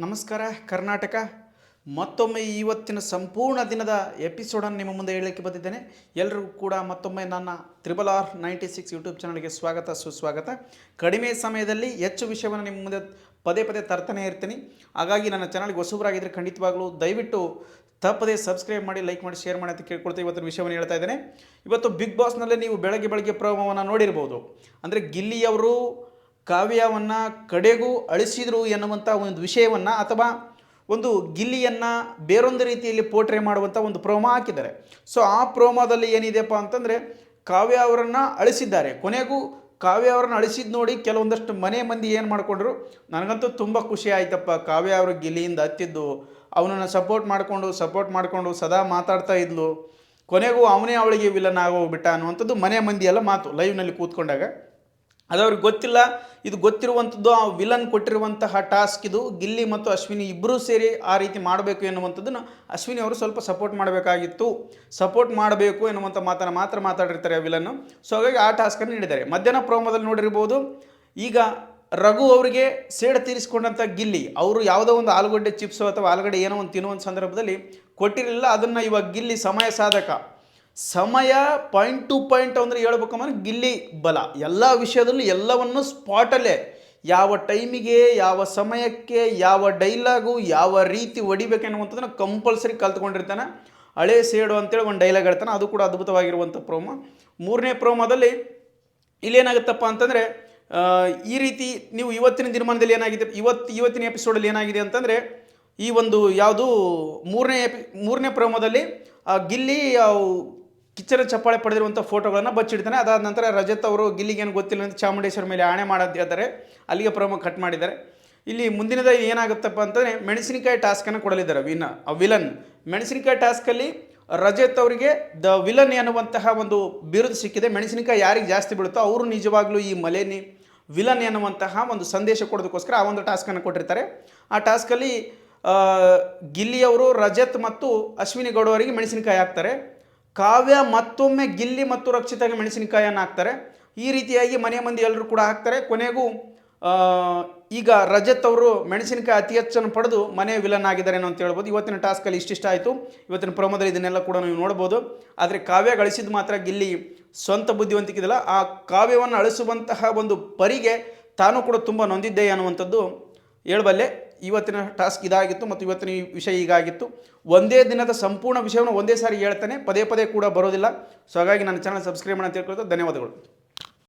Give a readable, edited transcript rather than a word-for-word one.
ನಮಸ್ಕಾರ ಕರ್ನಾಟಕ. ಮತ್ತೊಮ್ಮೆ ಇವತ್ತಿನ ಸಂಪೂರ್ಣ ದಿನದ ಎಪಿಸೋಡನ್ನು ನಿಮ್ಮ ಮುಂದೆ ಹೇಳಲಿಕ್ಕೆ ಬಂದಿದ್ದೇನೆ. ಎಲ್ಲರಿಗೂ ಕೂಡ ಮತ್ತೊಮ್ಮೆ ನನ್ನ RR96 ಯೂಟ್ಯೂಬ್ ಚಾನಲ್ಗೆ ಸ್ವಾಗತ ಸುಸ್ವಾಗತ. ಕಡಿಮೆ ಸಮಯದಲ್ಲಿ ಹೆಚ್ಚು ವಿಷಯವನ್ನು ನಿಮ್ಮ ಮುಂದೆ ಪದೇ ಪದೇ ತರ್ತಾನೆ ಇರ್ತೀನಿ. ಹಾಗಾಗಿ ನನ್ನ ಚಾನಲ್ಗೆ ಹೊಸಬರಾಗಿದ್ದರೆ ಖಂಡಿತವಾಗಲೂ ದಯವಿಟ್ಟು ತಪ್ಪದೇ ಸಬ್ಸ್ಕ್ರೈಬ್ ಮಾಡಿ, ಲೈಕ್ ಮಾಡಿ, ಶೇರ್ ಮಾಡಿ ಅಂತ ಕೇಳ್ಕೊಳ್ತಾ ಇವತ್ತಿನ ವಿಷಯವನ್ನು ಹೇಳ್ತಾ ಇದ್ದೇನೆ. ಇವತ್ತು ಬಿಗ್ ಬಾಸ್ನಲ್ಲೇ ನೀವು ಬೆಳಗ್ಗೆ ಪ್ರೋಮೋವನ್ನು ನೋಡಿರ್ಬೋದು. ಅಂದರೆ ಗಿಲ್ಲಿಯವರು ಕಾವ್ಯವನ್ನು ಕಡೆಗೂ ಅಳಿಸಿದರು ಎನ್ನುವಂಥ ಒಂದು ವಿಷಯವನ್ನು ಅಥವಾ ಒಂದು ಗಿಲ್ಲಿಯನ್ನು ಬೇರೊಂದು ರೀತಿಯಲ್ಲಿ ಪೋರ್ಟ್ರೇ ಮಾಡುವಂಥ ಒಂದು ಪ್ರೋಮೋ ಹಾಕಿದ್ದಾರೆ. ಸೊ ಆ ಪ್ರೋಮೋದಲ್ಲಿ ಏನಿದೆಯಪ್ಪ ಅಂತಂದರೆ ಕಾವ್ಯ ಅವರನ್ನು ಅಳಿಸಿದ್ದಾರೆ. ಕೊನೆಗೂ ಕಾವ್ಯ ಅವರನ್ನು ಅಳಿಸಿದ್ದು ನೋಡಿ ಕೆಲವೊಂದಷ್ಟು ಮನೆ ಮಂದಿ ಏನು ಮಾಡಿಕೊಂಡ್ರು, ನನಗಂತೂ ತುಂಬ ಖುಷಿ ಆಯ್ತಪ್ಪ. ಕಾವ್ಯ ಅವರು ಗಿಲ್ಲಿಯಿಂದ ಹತ್ತಿದ್ದು, ಅವನನ್ನು ಸಪೋರ್ಟ್ ಮಾಡಿಕೊಂಡು ಸದಾ ಮಾತಾಡ್ತಾ ಇದ್ಲು, ಕೊನೆಗೂ ಅವನೇ ಅವಳಿಗೆ ವಿಲನ್ ಆಗೋಗ್ಬಿಟ್ಟ ಅನ್ನುವಂಥದ್ದು ಮನೆ ಮಂದಿಯೆಲ್ಲ ಮಾತು ಲೈವ್ನಲ್ಲಿ ಕೂತ್ಕೊಂಡಾಗ. ಅದು ಅವ್ರಿಗೆ ಗೊತ್ತಿಲ್ಲ. ಇದು ಗೊತ್ತಿರುವಂಥದ್ದು ಆ ವಿಲನ್ ಕೊಟ್ಟಿರುವಂತಹ ಟಾಸ್ಕ್. ಇದು ಗಿಲ್ಲಿ ಮತ್ತು ಅಶ್ವಿನಿ ಇಬ್ಬರೂ ಸೇರಿ ಆ ರೀತಿ ಮಾಡಬೇಕು ಎನ್ನುವಂಥದ್ದನ್ನು ಅಶ್ವಿನಿ ಅವರು ಸ್ವಲ್ಪ ಸಪೋರ್ಟ್ ಮಾಡಬೇಕಾಗಿತ್ತು. ಸಪೋರ್ಟ್ ಮಾಡಬೇಕು ಎನ್ನುವಂಥ ಮಾತನ್ನು ಮಾತ್ರ ಮಾತಾಡಿರ್ತಾರೆ ಆ ವಿಲನ್ನು. ಸೊ ಹಾಗಾಗಿ ಆ ಟಾಸ್ಕನ್ನು ನೀಡಿದ್ದಾರೆ. ಮಧ್ಯಾಹ್ನ ಪ್ರೋಮೋದಲ್ಲಿ ನೋಡಿರ್ಬೋದು. ಈಗ ರಘು ಅವರಿಗೆ ಸೇಡು ತೀರಿಸಿಕೊಂಡಂಥ ಗಿಲ್ಲಿ ಅವರು ಯಾವುದೋ ಒಂದು ಆಲೂಗಡ್ಡೆ ಚಿಪ್ಸು ಅಥವಾ ಆಲೂಗಡ್ಡೆ ಏನೋ ಒಂದು ತಿನ್ನುವಂಥ ಸಂದರ್ಭದಲ್ಲಿ ಕೊಟ್ಟಿರಲಿಲ್ಲ. ಅದನ್ನು ಇವಾಗ ಗಿಲ್ಲಿ ಸಮಯ ಸಾಧಕ, ಸಮಯ ಪಾಯಿಂಟ್ ಟು ಪಾಯಿಂಟ್ ಅಂದರೆ ಹೇಳ್ಬೇಕಂದ್ರೆ ಗಿಲ್ಲಿ ಬಲ ಎಲ್ಲ ವಿಷಯದಲ್ಲೂ ಎಲ್ಲವನ್ನು ಸ್ಪಾಟಲ್ಲೇ ಯಾವ ಟೈಮಿಗೆ, ಯಾವ ಸಮಯಕ್ಕೆ, ಯಾವ ಡೈಲಾಗು, ಯಾವ ರೀತಿ ಹೊಡಿಬೇಕೆನ್ನುವಂಥದ್ದನ್ನು ಕಂಪಲ್ಸರಿ ಕಲ್ತ್ಕೊಂಡಿರ್ತಾನೆ. ಹಳೆ ಸೇಡು ಅಂತೇಳಿ ಒಂದು ಡೈಲಾಗ್ ಹೇಳ್ತಾನೆ, ಅದು ಕೂಡ ಅದ್ಭುತವಾಗಿರುವಂಥ ಪ್ರೋಮೋ. ಮೂರನೇ ಪ್ರೋಮೋದಲ್ಲಿ ಇಲ್ಲೇನಾಗುತ್ತಪ್ಪ ಅಂತಂದರೆ ಈ ರೀತಿ ನೀವು ಇವತ್ತಿನ ದಿನಮಾನದಲ್ಲಿ ಏನಾಗಿದೆ, ಇವತ್ತಿನ ಎಪಿಸೋಡಲ್ಲಿ ಏನಾಗಿದೆ ಅಂತಂದರೆ ಈ ಒಂದು ಯಾವುದು ಮೂರನೇ ಪ್ರೋಮೋದಲ್ಲಿ ಗಿಲ್ಲಿ ಕಿಚ್ಚರ ಚಪ್ಪಾಳೆ ಪಡೆದಿರುವಂಥ ಫೋಟೋಗಳನ್ನು ಬಚ್ಚಿಡ್ತಾನೆ. ಅದಾದ ನಂತರ ರಜತ್ ಅವರು ಗಿಲ್ಲಿಗೇನು ಗೊತ್ತಿಲ್ಲ ಅಂತ ಚಾಮುಂಡೇಶ್ವರಿ ಮೇಲೆ ಆಣೆ ಮಾಡೋದು ಹೇಳ್ತಾರೆ. ಅಲ್ಲಿಗೆ ಪ್ರೋಮೋ ಕಟ್ ಮಾಡಿದ್ದಾರೆ. ಇಲ್ಲಿ ಮುಂದಿನದ ಏನಾಗುತ್ತಪ್ಪ ಅಂತಂದರೆ ಮೆಣಸಿನಕಾಯಿ ಟಾಸ್ಕನ್ನು ಕೊಡಲಿದ್ದಾರೆ. ವಿಲನ್ ಮೆಣಸಿನಕಾಯಿ ಟಾಸ್ಕಲ್ಲಿ ರಜತ್ ಅವರಿಗೆ ದ ವಿಲನ್ ಎನ್ನುವಂತಹ ಒಂದು ಬಿರುದು ಸಿಕ್ಕಿದೆ. ಮೆಣಸಿನಕಾಯಿ ಯಾರಿಗೆ ಜಾಸ್ತಿ ಬೀಳುತ್ತೋ ಅವರು ನಿಜವಾಗ್ಲೂ ಈ ಮಲೆನಿ ವಿಲನ್ ಎನ್ನುವಂತಹ ಒಂದು ಸಂದೇಶ ಕೊಡೋದಕ್ಕೋಸ್ಕರ ಆ ಒಂದು ಟಾಸ್ಕನ್ನು ಕೊಟ್ಟಿರ್ತಾರೆ. ಆ ಟಾಸ್ಕಲ್ಲಿ ಗಿಲ್ಲಿಯವರು ರಜತ್ ಮತ್ತು ಅಶ್ವಿನಿ ಗೌಡ ಅವರಿಗೆ ಮೆಣಸಿನಕಾಯಿ ಹಾಕ್ತಾರೆ. ಕಾವ್ಯ ಮತ್ತೊಮ್ಮೆ ಗಿಲ್ಲಿ ಮತ್ತು ರಕ್ಷಿತಾಗೆ ಮೆಣಸಿನಕಾಯಿಯನ್ನು ಹಾಕ್ತಾರೆ. ಈ ರೀತಿಯಾಗಿ ಮನೆ ಮಂದಿ ಎಲ್ಲರೂ ಕೂಡ ಹಾಕ್ತಾರೆ. ಕೊನೆಗೂ ಈಗ ರಜತ್ ಅವರು ಮೆಣಸಿನಕಾಯಿ ಅತಿ ಹೆಚ್ಚನ್ನು ಪಡೆದು ಮನೆ ವಿಲನ್ ಆಗಿದ್ದಾರೆ ಅಂತ ಹೇಳ್ಬೋದು. ಇವತ್ತಿನ ಟಾಸ್ಕಲ್ಲಿ ಇಷ್ಟಿಷ್ಟ ಆಯಿತು. ಇವತ್ತಿನ ಪ್ರೋಮೋದಲ್ಲಿ ಇದನ್ನೆಲ್ಲ ಕೂಡ ನೀವು ನೋಡ್ಬೋದು. ಆದರೆ ಕಾವ್ಯ ಗಳಿಸಿದ ಮಾತ್ರ ಗಿಲ್ಲಿ ಸ್ವಂತ ಬುದ್ಧಿವಂತಿಕಿದಲ್ಲ, ಆ ಕಾವ್ಯವನ್ನು ಅಳಿಸುವಂತಹ ಒಂದು ಪರಿಗೆ ತಾನು ಕೂಡ ತುಂಬ ನೊಂದಿದ್ದೆ ಅನ್ನುವಂಥದ್ದು ಹೇಳಬಲ್ಲೆ. ಇವತ್ತಿನ ಟಾಸ್ಕ್ ಇದಾಗಿತ್ತು ಮತ್ತು ಇವತ್ತಿನ ಈ ವಿಷಯ ಹೀಗಾಗಿತ್ತು. ಒಂದೇ ದಿನದ ಸಂಪೂರ್ಣ ವಿಷಯವನ್ನು ಒಂದೇ ಸಾರಿ ಹೇಳ್ತಾನೆ, ಪದೇ ಪದೇ ಕೂಡ ಬರೋದಿಲ್ಲ. ಸೊ ಹಾಗಾಗಿ ನನ್ನ ಚಾನಲ್ ಸಬ್ಸ್ಕ್ರೈಬ್ ಮಾಡಿ ಅಂತ ಹೇಳ್ಕೊಳ್ತಾ ಧನ್ಯವಾದಗಳು.